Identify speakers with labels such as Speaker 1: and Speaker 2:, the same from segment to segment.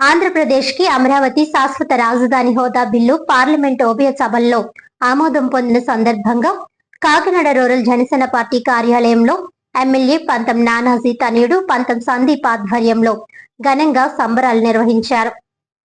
Speaker 1: ఆంధ్రప్రదేశ్కి అమరావతి శాశ్వత రాజధాని హోదా బిల్లు పార్లమెంట్ ఉభయ సభల్లో ఆమోదం పొందిన సందర్భంగా కాకినాడ రూరల్ జనసేన పార్టీ కార్యాలయంలో ఎమ్మెల్యే పంతం నానాజీ తనయుడు పంతం సందీప్ ఆధ్వర్యంలో ఘనంగా సంబరాలు నిర్వహించారు.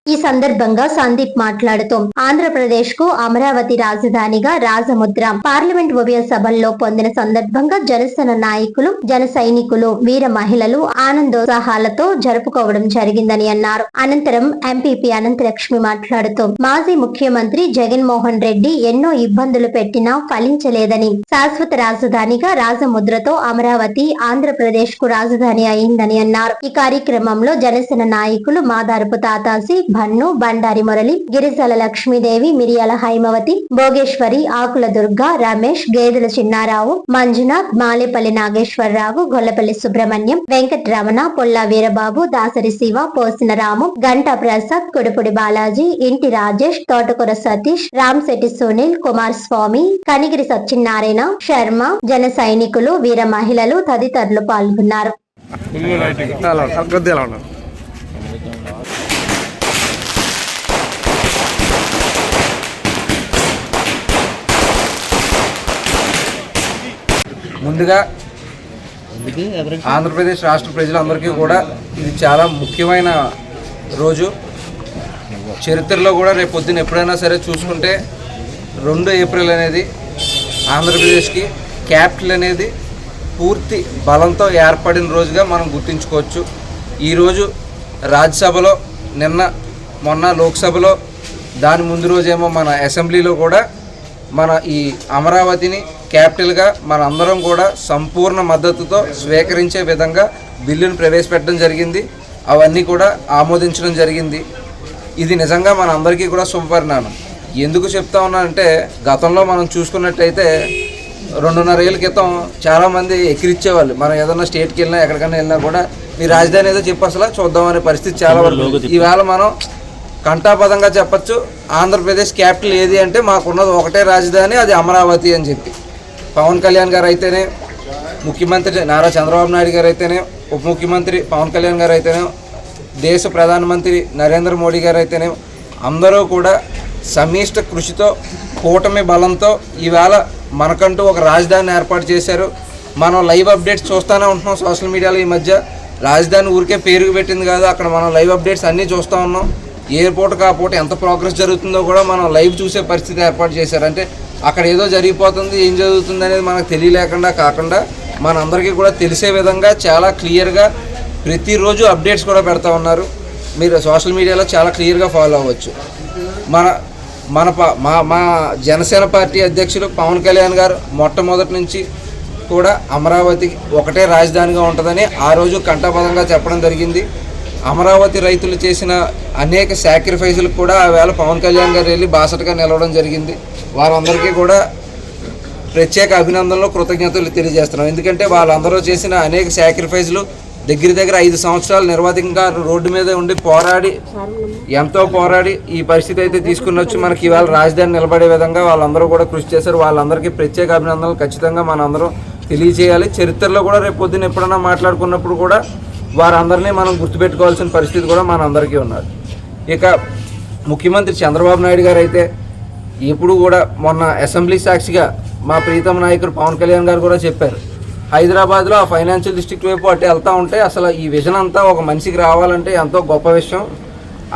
Speaker 1: ఈ సందర్భంగా సందీప్ మాట్లాడుతూ ఆంధ్రప్రదేశ్ కు అమరావతి రాజధానిగా రాజముద్ర పార్లమెంట్ ఉభయ సభల్లో పొందిన సందర్భంగా జనసేన నాయకులు, జన సైనికులు, వీర మహిళలు ఆనందోత్సాహాలతో జరుపుకోవడం జరిగిందని అన్నారు. అనంతరం ఎంపీపీ అనంతలక్ష్మి మాట్లాడుతూ మాజీ ముఖ్యమంత్రి జగన్మోహన్ రెడ్డి ఎన్నో ఇబ్బందులు పెట్టినా ఫలించలేదని, శాశ్వత రాజధానిగా రాజముద్రతో అమరావతి ఆంధ్రప్రదేశ్ కు రాజధాని అయిందని అన్నారు. ఈ కార్యక్రమంలో జనసేన నాయకులు మాదారపు తాతాసి, భన్ను, బండారి మురళి, గిరిజల లక్ష్మీదేవి, మిరియాల హైమవతి, భోగేశ్వరి, ఆకుల దుర్గా, రమేష్, గేదెల చిన్నారావు, మంజునాథ్, మాలేపల్లి నాగేశ్వరరావు, గొల్లపల్లి సుబ్రహ్మణ్యం, వెంకటరమణ, పొల్లా వీరబాబు, దాసరి శివ, పోసిన రాము, గంటా ప్రసాద్, కొడుపుడి బాలాజీ, ఇంటి రాజేష్, తోటకూర సతీష్, రామ్శెట్టి సునీల్, కుమార్ స్వామి, కనిగిరి సత్యనారాయణ, శర్మ, జన సైనికులు, వీర మహిళలు తదితరులు పాల్గొన్నారు.
Speaker 2: ముందుగా ఆంధ్రప్రదేశ్ రాష్ట్ర ప్రజలందరికీ కూడా ఇది చాలా ముఖ్యమైన రోజు. చరిత్రలో కూడా రేపు పొద్దున్న ఎప్పుడైనా సరే చూసుకుంటే 2 ఏప్రిల్ అనేది ఆంధ్రప్రదేశ్కి క్యాపిటల్ అనేది పూర్తి బలంతో ఏర్పడిన రోజుగా మనం గుర్తుంచుకోవచ్చు. ఈరోజు రాజ్యసభలో, మొన్న లోక్సభలో, దాని ముందు రోజేమో మన అసెంబ్లీలో కూడా మన ఈ అమరావతిని క్యాపిటల్గా మన అందరం కూడా సంపూర్ణ మద్దతుతో స్వీకరించే విధంగా బిల్లును ప్రవేశపెట్టడం జరిగింది. అవన్నీ కూడా ఆమోదించడం జరిగింది. ఇది నిజంగా మన అందరికీ కూడా శుభపరిణామం. ఎందుకు చెప్తా ఉన్నానంటే, గతంలో మనం చూసుకున్నట్టయితే 2.5 ఏళ్ళ క్రితం చాలామంది ఎక్కిరిచ్చేవాళ్ళు. మనం ఏదైనా స్టేట్కి వెళ్ళినా ఎక్కడికైనా వెళ్ళినా కూడా మీ రాజధాని ఏదో చెప్పి అసలు చూద్దామనే పరిస్థితి చాలా వరకు. ఈవేళ మనం కంఠాపదంగా చెప్పచ్చు, ఆంధ్రప్రదేశ్ క్యాపిటల్ ఏది అంటే మాకున్నది ఒకటే రాజధాని, అది అమరావతి అని చెప్పి. పవన్ కళ్యాణ్ గారు అయితేనే, ముఖ్యమంత్రి నారా చంద్రబాబు నాయుడు గారు అయితేనే, ఉప ముఖ్యమంత్రి పవన్ కళ్యాణ్ గారు అయితేనే, దేశ ప్రధానమంత్రి నరేంద్ర మోడీ గారు అయితేనే, అందరూ కూడా సమిష్ట కృషితో, కూటమి బలంతో ఈవేళ మనకంటూ ఒక రాజధానిని ఏర్పాటు చేశారు. మనం లైవ్ అప్డేట్స్ చూస్తూనే ఉంటున్నాం సోషల్ మీడియాలో. ఈ మధ్య రాజధాని ఊరికే పేరుకు పెట్టింది కాదు, అక్కడ మనం లైవ్ అప్డేట్స్ అన్నీ చూస్తూ ఉన్నాం. ఎయిర్పోర్ట్ కాకపోతే ఎంత ప్రోగ్రెస్ జరుగుతుందో కూడా మనం లైవ్ చూసే పరిస్థితి ఏర్పాటు చేశారు. అంటే అక్కడ ఏదో జరిగిపోతుంది, ఏం జరుగుతుంది అనేది మనకు తెలియలేకుండా కాకుండా మనందరికీ కూడా తెలిసే విధంగా చాలా క్లియర్గా ప్రతిరోజు అప్డేట్స్ కూడా పెడతా ఉన్నారు. మీరు సోషల్ మీడియాలో చాలా క్లియర్గా ఫాలో అవ్వచ్చు. మా జనసేన పార్టీ అధ్యక్షులు పవన్ కళ్యాణ్ గారు మొట్టమొదటి నుంచి కూడా అమరావతి ఒకటే రాజధానిగా ఉంటుందని ఆ రోజు కంఠాపదంగా చెప్పడం జరిగింది. అమరావతి రైతులు చేసిన అనేక సాక్రిఫైజులకు కూడా ఆవేళ పవన్ కళ్యాణ్ గారు వెళ్ళి బాసటగా నిలవడం జరిగింది. వారందరికీ కూడా ప్రత్యేక అభినందనలు, కృతజ్ఞతలు తెలియజేస్తున్నాం. ఎందుకంటే వాళ్ళందరూ చేసిన అనేక సాక్రిఫైజులు దగ్గర 5 సంవత్సరాలు నిర్వాధికంగా రోడ్డు మీద ఉండి ఎంతో పోరాడి ఈ పరిస్థితి అయితే తీసుకుని వచ్చి మనకి ఇవాళ రాజధాని నిలబడే విధంగా వాళ్ళందరూ కూడా కృషి చేశారు. వాళ్ళందరికీ ప్రత్యేక అభినందనలు ఖచ్చితంగా మనందరం తెలియజేయాలి. చరిత్రలో కూడా రేపు పొద్దున్న ఎప్పుడైనా మాట్లాడుకున్నప్పుడు కూడా వారందరినీ మనం గుర్తుపెట్టుకోవాల్సిన పరిస్థితి కూడా మనందరికీ ఉన్నారు. ఇక ముఖ్యమంత్రి చంద్రబాబు నాయుడు గారు అయితే ఎప్పుడు కూడా మొన్న అసెంబ్లీ సాక్షిగా మా ప్రీతమ నాయకుడు పవన్ కళ్యాణ్ గారు కూడా చెప్పారు, హైదరాబాద్లో ఆ ఫైనాన్షియల్ డిస్ట్రిక్ట్ వైపు అటు వెళ్తూ ఉంటే అసలు ఈ విజన్ అంతా ఒక మనిషికి రావాలంటే ఎంతో గొప్ప విషయం.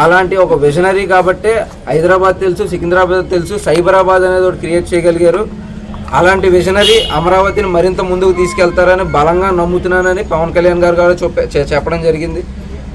Speaker 2: అలాంటి ఒక విజనరీ కాబట్టే హైదరాబాద్ తెలుసు, సికింద్రాబాద్ తెలుసు, సైబరాబాద్ అనేది ఒకటి క్రియేట్ చేయగలిగారు. అలాంటి విజనరీ అమరావతిని మరింత ముందుకు తీసుకెళ్తారని బలంగా నమ్ముతున్నానని పవన్ కళ్యాణ్ గారు చెప్పడం జరిగింది.